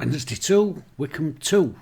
Wednesday 2, Wycombe 2.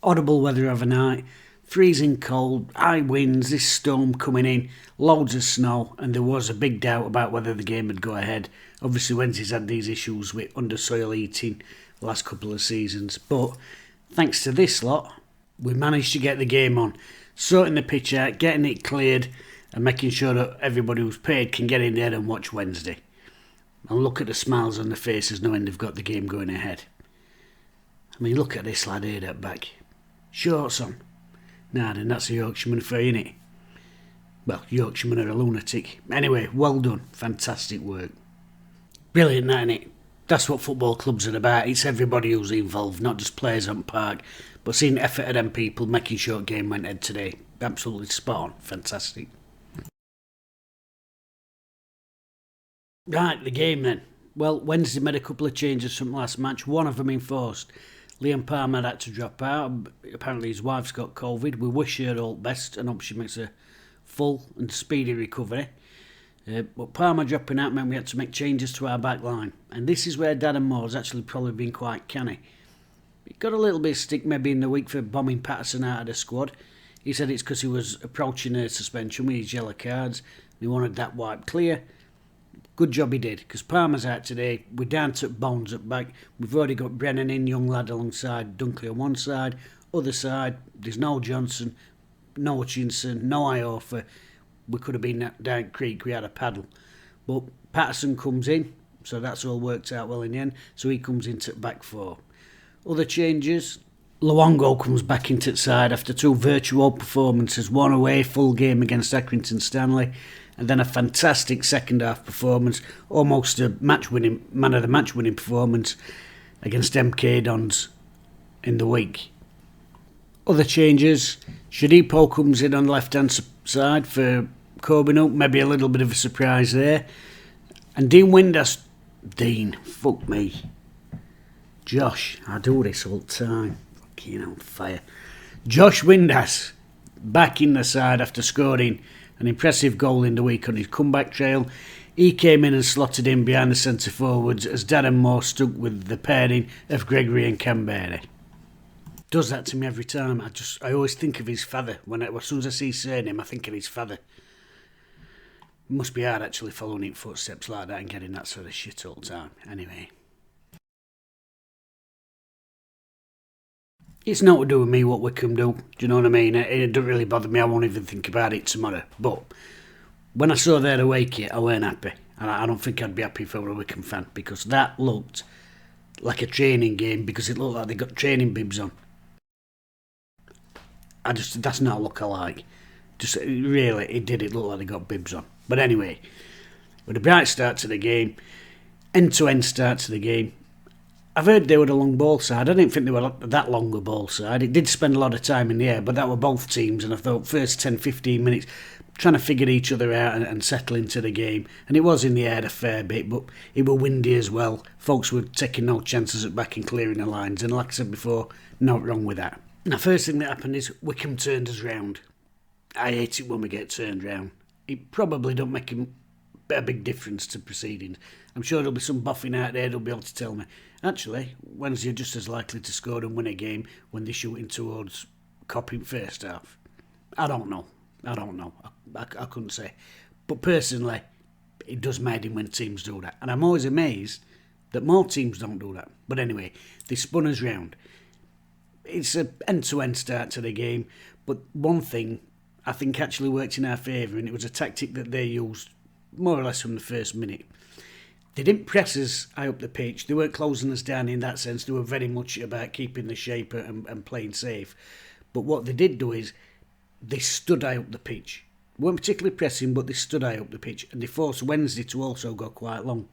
Audible weather overnight, freezing cold, high winds, this storm coming in, loads of snow, and there was a big doubt about whether the game would go ahead. Obviously Wednesday's had these issues with undersoil heating the last couple of seasons, but thanks to this lot, we managed to get the game on, sorting the pitch out, getting it cleared, and making sure that everybody who's paid can get in there and watch Wednesday. And look at the smiles on their faces knowing they've got the game going ahead. I mean, look at this lad here at back. Shorts on. Nah, then that's a Yorkshireman for you, innit? Well, Yorkshiremen are a lunatic. Anyway, well done. Fantastic work. Brilliant, that, innit? That's what football clubs are about. It's everybody who's involved, not just players on park, but seeing the effort of them people making sure the game went ahead today. Absolutely spot on. Fantastic. Right, the game then. Well, Wednesday made a couple of changes from last match, one of them enforced. Liam Palmer had to drop out. Apparently his wife's got COVID. We wish her all best and hope she makes a full and speedy recovery. But Palmer dropping out meant we had to make changes to our back line. And this is where Darren Moore's actually probably been quite canny. He got a little bit of stick maybe in the week for bombing Patterson out of the squad. He said it's because he was approaching a suspension with his yellow cards. And he wanted that wiped clear. Good job he did, because Palmer's out today. We're down to Bones at back. We've already got Brennan in, young lad alongside Dunkley on one side. Other side, there's no Johnson, no Hutchinson, no Iofa. We could have been down Creek, we had a paddle. But Patterson comes in, so that's all worked out well in the end. So he comes into back four. Other changes, Luongo comes back into the side after two virtual performances. One away, full game against Accrington Stanley. And then a fantastic second half performance, almost a match-winning, man of the match-winning performance against MK Dons in the week. Other changes, Shodipo comes in on the left-hand side for Corbin, maybe a little bit of a surprise there. And Windass, fuck me. Josh, I do this all the time, fucking on fire. Josh Windass, back in the side after scoring an impressive goal in the week on his comeback trail. He came in and slotted in behind the centre forwards as Darren Moore stuck with the pairing of Gregory and Canberra. Does that to me every time. I always think of his father. As soon as I see his surname, I think of his father. It must be hard actually following in footsteps like that and getting that sort of shit all the time. Anyway. It's not to do with me what Wycombe do you know what I mean? It doesn't really bother me, I won't even think about it tomorrow. But when I saw their away kit, I weren't happy. And I don't think I'd be happy if I were a Wycombe fan, because that looked like a training game, because it looked like they got training bibs on. That's not a look I like. It looked like they got bibs on. But anyway, with a bright start to the game, end-to-end start to the game, I've heard they were the long ball side. I didn't think they were that long a ball side. It did spend a lot of time in the air, but that were both teams. And I thought first 10-15 minutes trying to figure each other out and settle into the game. And it was in the air a fair bit, but it were windy as well. Folks were taking no chances at back and clearing the lines. And like I said before, not wrong with that. Now, first thing that happened is Wycombe turned us round. I hate it when we get turned round. It probably don't make a big difference to proceedings. I'm sure there'll be some boffin out there that'll be able to tell me. Actually, Wednesday are just as likely to score and win a game when they're shooting towards copying first half. I don't know. I couldn't say. But personally, it does mad him when teams do that. And I'm always amazed that more teams don't do that. But anyway, they spun us round. It's an end-to-end start to the game. But one thing I think actually worked in our favour, and it was a tactic that they used more or less from the first minute. They didn't press us high up the pitch. They weren't closing us down in that sense. They were very much about keeping the shape and playing safe. But what they did do is they stood high up the pitch. They weren't particularly pressing, but they stood high up the pitch. And they forced Wednesday to also go quite long.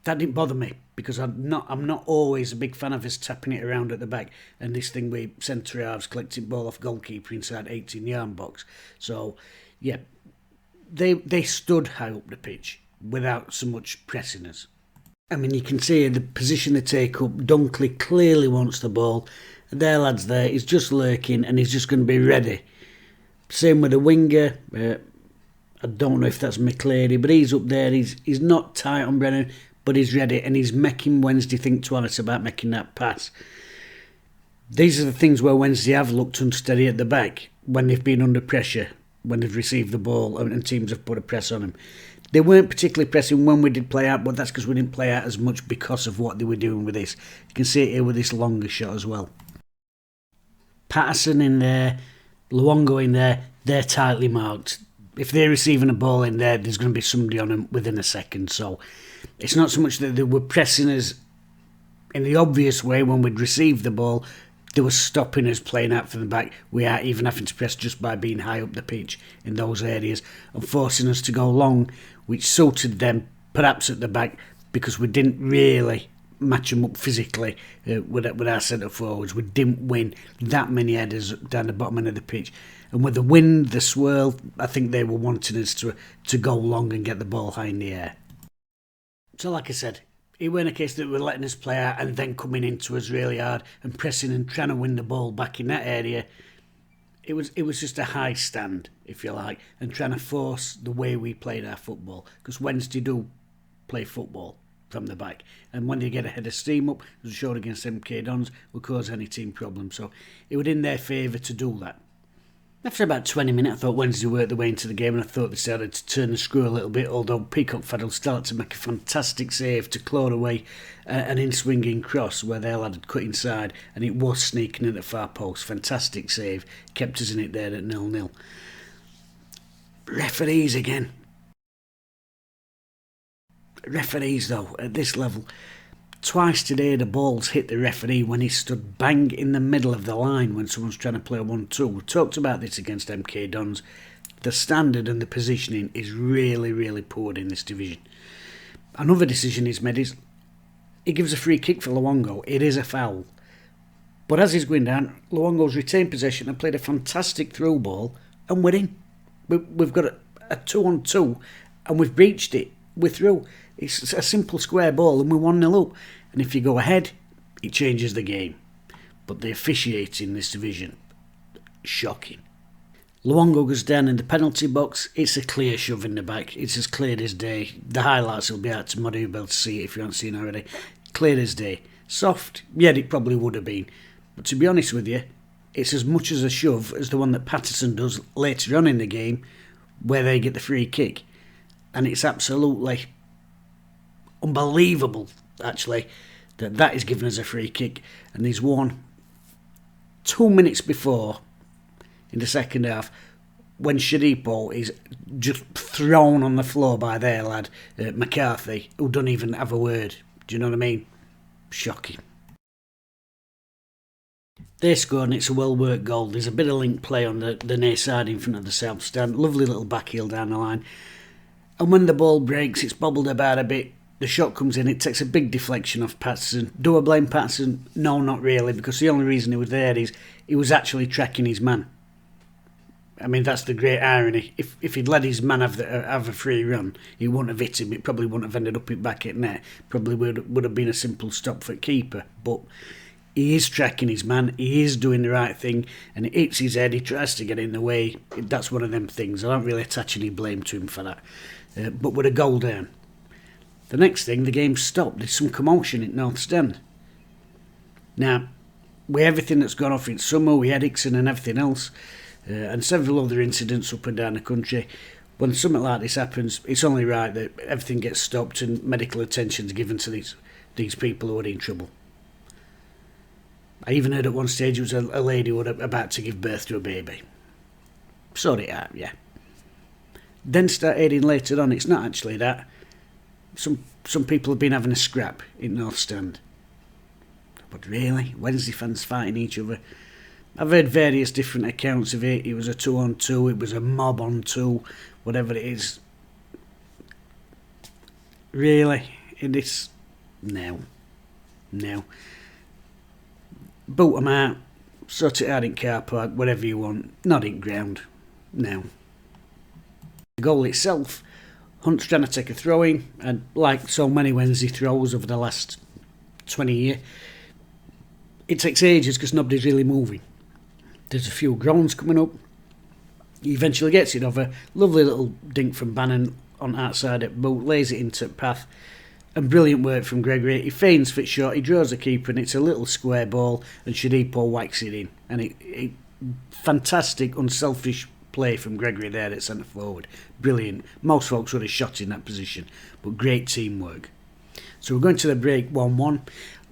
That didn't bother me, because I'm not always a big fan of us tapping it around at the back. And this thing with centre halves collecting ball off goalkeeper inside 18-yard box. So, yeah, they stood high up the pitch without so much pressing us. I mean, you can see the position they take up. Dunkley clearly wants the ball. Their lad's there, he's just lurking and he's just going to be ready. Same with the winger. I don't know if that's McClary, but he's up there. He's not tight on Brennan, but he's ready, and he's making Wednesday think twice about making that pass. These are the things where Wednesday have looked unsteady at the back when they've been under pressure, when they've received the ball and teams have put a press on them. They weren't particularly pressing when we did play out, but that's because we didn't play out as much because of what they were doing with this. You can see it here with this longer shot as well. Patterson in there, Luongo in there, they're tightly marked. If they're receiving a ball in there, there's going to be somebody on them within a second. So it's not so much that they were pressing us in the obvious way when we'd received the ball. They were stopping us playing out from the back. We are even having to press just by being high up the pitch in those areas and forcing us to go long, which suited them perhaps at the back because we didn't really match them up physically with our centre forwards. We didn't win that many headers down the bottom end of the pitch. And with the wind, the swirl, I think they were wanting us to go long and get the ball high in the air. So like I said, it weren't a case that we were letting us play out and then coming into us really hard and pressing and trying to win the ball back in that area. It was just a high stand, if you like, and trying to force the way we played our football. Because Wednesday do play football from the back. And when they get a head of steam up, as showed against MK Dons, will cause any team problems. So it was in their favour to do that. After about 20 minutes, I thought Wednesday worked their way into the game and I thought they started to turn the screw a little bit, although Peacock Faddle started to make a fantastic save to claw away an in-swinging cross where their lad had cut inside and it was sneaking at the far post. Fantastic save. Kept us in it there at 0-0. Referees again. Referees, though, at this level. Twice today the ball's hit the referee when he stood bang in the middle of the line when someone's trying to play a 1-2. We've talked about this against MK Dons. The standard and the positioning is really, really poor in this division. Another decision he's made is he gives a free kick for Luongo. It is a foul. But as he's going down, Luongo's retained possession and played a fantastic through ball and we're in. We've got a 2-on-2 and we've breached it. We're through. It's a simple square ball and we're 1-0 up. And if you go ahead, it changes the game. But the officiating in this division, shocking. Luongo goes down in the penalty box. It's a clear shove in the back. It's as clear as day. The highlights will be out tomorrow. You'll be able to see it if you haven't seen it already. Clear as day. Soft? Yeah, it probably would have been. But to be honest with you, it's as much as a shove as the one that Patterson does later on in the game where they get the free kick. And it's absolutely unbelievable, actually, that is giving us a free kick. And he's won 2 minutes before, in the second half, when Shodipo is just thrown on the floor by their lad, McCarthy, who don't even have a word. Do you know what I mean? Shocking. They scored and it's a well-worked goal. There's a bit of link play on the near side in front of the south stand. Lovely little back heel down the line. And when the ball breaks, it's bobbled about a bit. The shot comes in, it takes a big deflection off Patterson. Do I blame Patterson? No, not really, because the only reason he was there is he was actually tracking his man. I mean, that's the great irony. If he'd let his man have a free run, he wouldn't have hit him. It probably wouldn't have ended up it back at net. Probably would have been a simple stop for keeper. But he is tracking his man. He is doing the right thing, and it hits his head. He tries to get in the way. That's one of them things. I don't really attach any blame to him for that. But with a goal down. The next thing, the game stopped. There's some commotion in North Stand. Now, with everything that's gone off in summer, with Ericsson and everything else, and several other incidents up and down the country, when something like this happens, it's only right that everything gets stopped and medical attention is given to these people who are in trouble. I even heard at one stage it was a lady who was about to give birth to a baby. Sorted it out, yeah. Then start hearing later on, it's not actually that. Some people have been having a scrap in North Stand. But really? Wednesday fans fighting each other? I've heard various different accounts of it. It was a 2-on-2, it was a mob on 2, whatever it is. Really? In this? No. Boot them out, sort it out in car park, whatever you want. Not in ground. No. The goal itself, Hunt's trying to take a throw-in, and like so many Wednesday throws over the last 20 years, it takes ages because nobody's really moving. There's a few groans coming up. He eventually gets it over. Lovely little dink from Bannon on outside at boot, lays it into path, And brilliant work from Gregory. He feigns fit shot, he draws the keeper, and it's a little square ball, and Shodipo whacks it in. And it fantastic, unselfish play from Gregory there at centre forward. Brilliant. Most folks would have shot in that position, but great teamwork. So we're going to the break 1-1.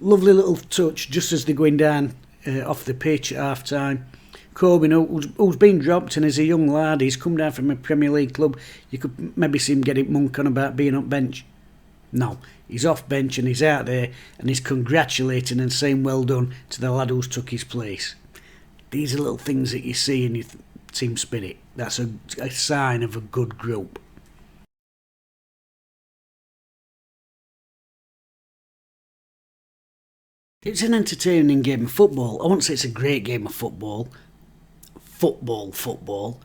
Lovely little touch just as they're going down off the pitch at half time. Corbin, who's been dropped and is a young lad, he's come down from a Premier League club. You could maybe see him getting munk on about being up bench. No, he's off bench and he's out there and he's congratulating and saying well done to the lad who's took his place. These are little things that you see in your team spirit. That's a sign of a good group. It's an entertaining game of football. I won't say it's a great game of football. Football.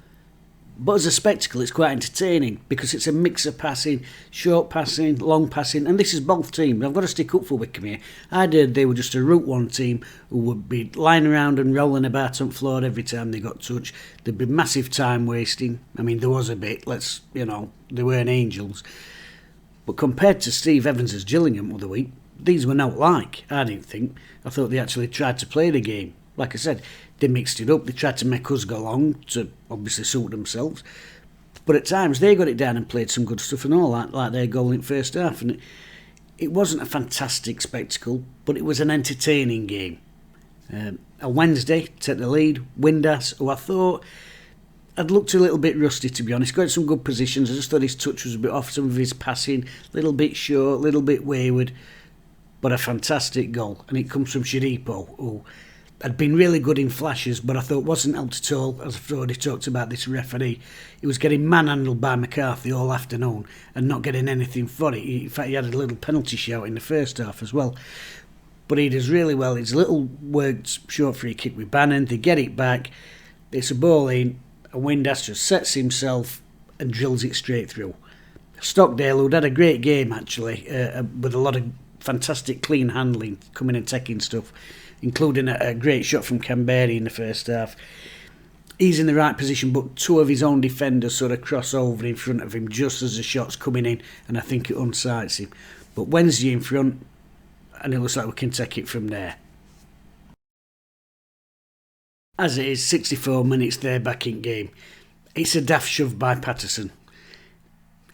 But as a spectacle, it's quite entertaining because it's a mix of passing, short passing, long passing, and this is both teams. I've got to stick up for Wycombe here. I heard they were just a Route 1 team who would be lying around and rolling about on the floor every time they got touched. There'd be massive time wasting. I mean, there was a bit, they weren't angels. But compared to Steve Evans' Gillingham the other week, these were not like, I didn't think. I thought they actually tried to play the game. Like I said, they mixed it up. They tried to make us go along to obviously suit themselves. But at times they got it down and played some good stuff and all that, like their goal in the first half. And it wasn't a fantastic spectacle, but it was an entertaining game. A Wednesday, take the lead, Windass, who I thought had looked a little bit rusty, to be honest. Got some good positions. I just thought his touch was a bit off, some of his passing, a little bit short, a little bit wayward. But a fantastic goal. And it comes from Shodipo, who had been really good in flashes, but I thought wasn't helped at all, as I've already talked about this referee. He was getting manhandled by McCarthy all afternoon and not getting anything for it. In fact, he had a little penalty shout in the first half as well. But he does really well. It's a little worked short free kick with Bannon. They get it back. It's a ball in, and Windass just sets himself and drills it straight through. Stockdale, who'd had a great game actually, with a lot of fantastic clean handling, coming and taking stuff, including a great shot from Canberra in the first half. He's in the right position, but two of his own defenders sort of cross over in front of him just as the shot's coming in, and I think it unsights him. But Wednesday in front, and it looks like we can take it from there. As it is, 64 minutes there back in game. It's a daft shove by Patterson.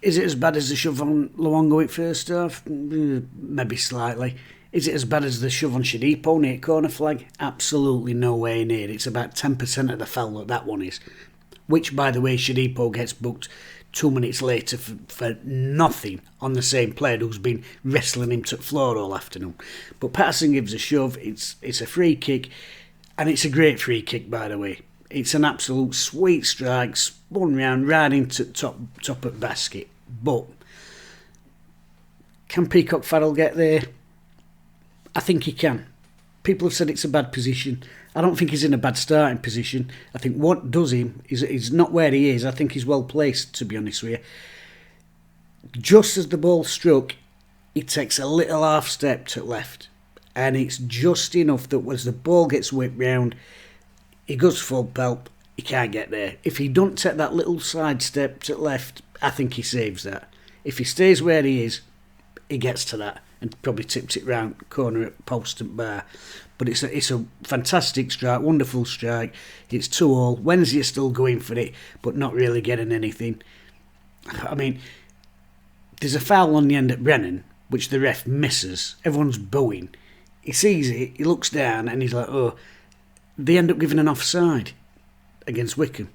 Is it as bad as the shove on Luongo at first half? Maybe slightly. Is it as bad as the shove on Shodipo near corner flag? Absolutely nowhere near. It's about 10% of the foul that one is. Which, by the way, Shodipo gets booked 2 minutes later for nothing on the same player who's been wrestling him to the floor all afternoon. But Patterson gives a shove. It's a free kick, and it's a great free kick, by the way. It's an absolute sweet strike, spun round right into top of basket. But can Peacock Farrell get there? I think he can. People have said it's a bad position. I don't think he's in a bad starting position. I think what does him is not where he is. I think he's well placed, to be honest with you. Just as the ball struck, he takes a little half step to left. And it's just enough that as the ball gets whipped round, he goes full pelt, he can't get there. If he don't take that little side step to left, I think he saves that. If he stays where he is, he gets to that and probably tips it round corner at post and bar. But it's a fantastic strike, wonderful strike. It's 2-2. Wednesday is still going for it, but not really getting anything. I mean, there's a foul on the end at Brennan, which the ref misses. Everyone's booing. He sees it, he looks down, and he's like, oh. They end up giving an offside against Wycombe.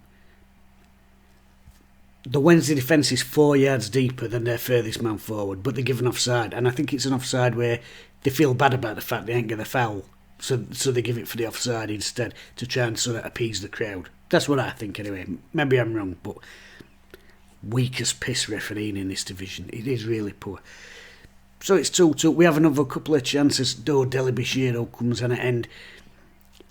The Wednesday defence is 4 yards deeper than their furthest man forward, but they give an offside, and I think it's an offside where they feel bad about the fact they ain't get a foul, so they give it for the offside instead to try and sort of appease the crowd. That's what I think anyway. Maybe I'm wrong, but weak as piss refereeing in this division. It is really poor. So it's 2-2. We have another couple of chances. Dele Bashiro comes on at end.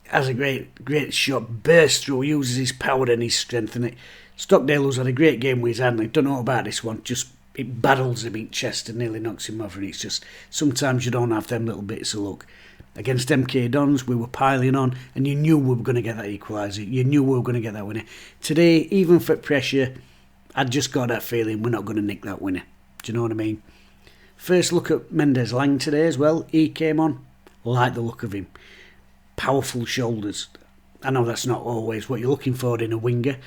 Has a great shot, bursts through, uses his power and his strength, and Stockdale, who's had a great game with his handling, don't know about this one, just it battles him in chest and nearly knocks him over, and it's just, sometimes you don't have them little bits of luck. Against MK Dons, we were piling on, and you knew we were going to get that equaliser, you knew we were going to get that winner. Today, even for pressure, I'd just got that feeling we're not going to nick that winner. Do you know what I mean? First look at Mendes Lang today as well. He came on. Like the look of him. Powerful shoulders. I know that's not always what you're looking for in a winger,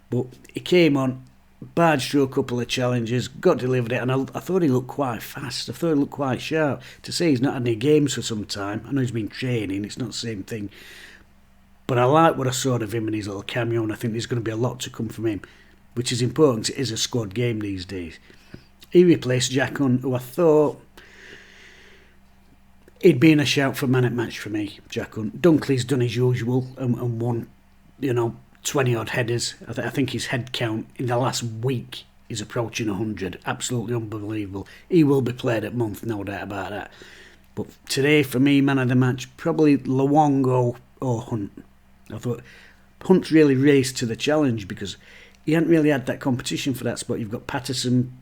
but he came on, barged through a couple of challenges, got delivered it, and I thought he looked quite fast. I thought he looked quite sharp. To say he's not had any games for some time, I know he's been training, it's not the same thing, but I like what I saw of him in his little cameo, and I think there's going to be a lot to come from him, which is important. It is a squad game these days. He replaced Jack Hunt, who I thought he'd been a shout for man at match for me, Jack Hunt. Dunkley's done his usual and won, 20 odd headers. I think his head count in the last week is approaching 100. Absolutely unbelievable. He will be played at month, no doubt about that. But today, for me, man of the match, probably Luongo or Hunt. I thought Hunt's really raced to the challenge because he hadn't really had that competition for that spot. You've got Patterson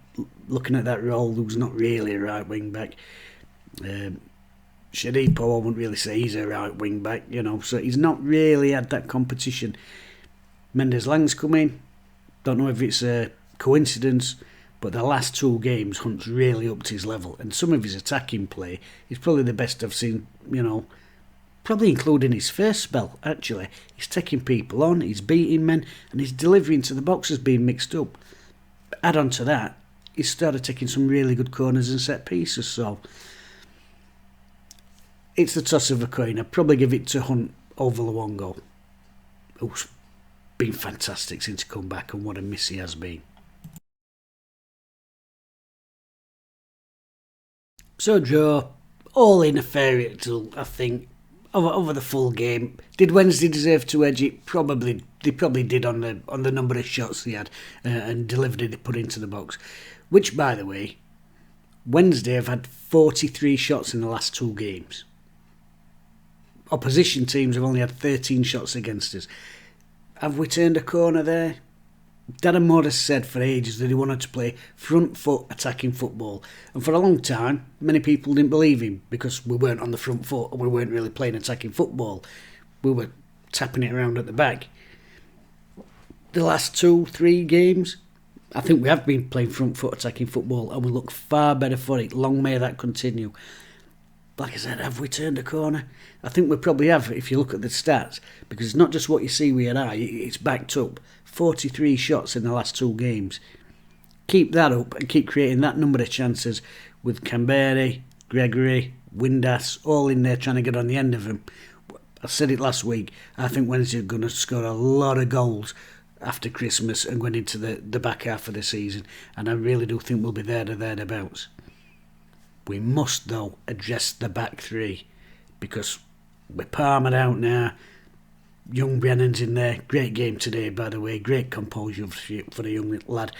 looking at that role, who's not really a right wing back. Shodipo, I wouldn't really say he's a right wing back, so he's not really had that competition. Mendes Lang's come in. Don't know if it's a coincidence, but the last 2 games, Hunt's really upped his level, and some of his attacking play is probably the best I've seen, probably including his first spell, actually. He's taking people on, he's beating men, and his delivery into the box has been mixed up. Add on to that, he's started taking some really good corners and set pieces, so it's the toss of a coin. I'd probably give it to Hunt over Luongo, who's been fantastic since he come back, and what a miss he has been. So draw, all in a fair to, I think, over the full game. Did Wednesday deserve to edge it? Probably. They probably did on the number of shots they had and delivered it put into the box. Which, by the way, Wednesday have had 43 shots in the last 2 games. Opposition teams have only had 13 shots against us. Have we turned a corner there? Darren Moore has said for ages that he wanted to play front foot attacking football, and for a long time many people didn't believe him because we weren't on the front foot and we weren't really playing attacking football. We were tapping it around at the back. The last 2-3 games, I think we have been playing front foot attacking football, and we look far better for it. Long may that continue. Like I said, have we turned a corner? I think we probably have if you look at the stats, because it's not just what you see with your eye, it's backed up. 43 shots in the last 2 games. Keep that up and keep creating that number of chances with Canberra, Gregory, Windass, all in there trying to get on the end of them. I said it last week, I think Wednesday's going to score a lot of goals after Christmas and going into the back half of the season, and I really do think we'll be there or thereabouts. We must, though, address the back 3 because we're Palmer out now. Young Brennan's in there. Great game today, by the way. Great composure for the young lad.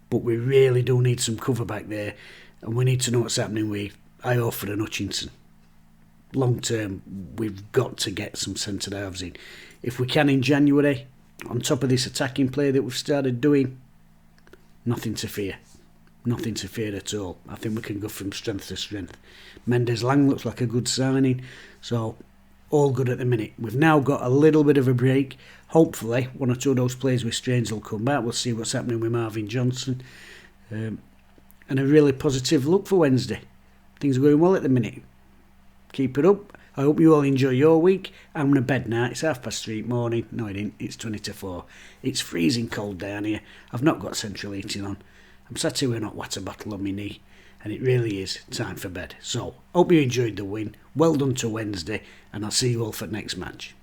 But we really do need some cover back there, and we need to know what's happening with Iorford and Hutchinson. Long term, we've got to get some centre halves in. If we can in January, on top of this attacking play that we've started doing, nothing to fear. Nothing to fear at all. I think we can go from strength to strength. Mendes Lang looks like a good signing, so all good at the minute. We've now got a little bit of a break. Hopefully, 1 or 2 of those players with Strange will come back. We'll see what's happening with Marvin Johnson. And a really positive look for Wednesday. Things are going well at the minute. Keep it up. I hope you all enjoy your week. I'm going to bed now. It's 3:30 morning. No, it ain't. It's 20 to 4. It's freezing cold down here. I've not got central heating on. I'm sat here with a hot water bottle on my knee, and it really is time for bed. So, hope you enjoyed the win. Well done to Wednesday, and I'll see you all for next match.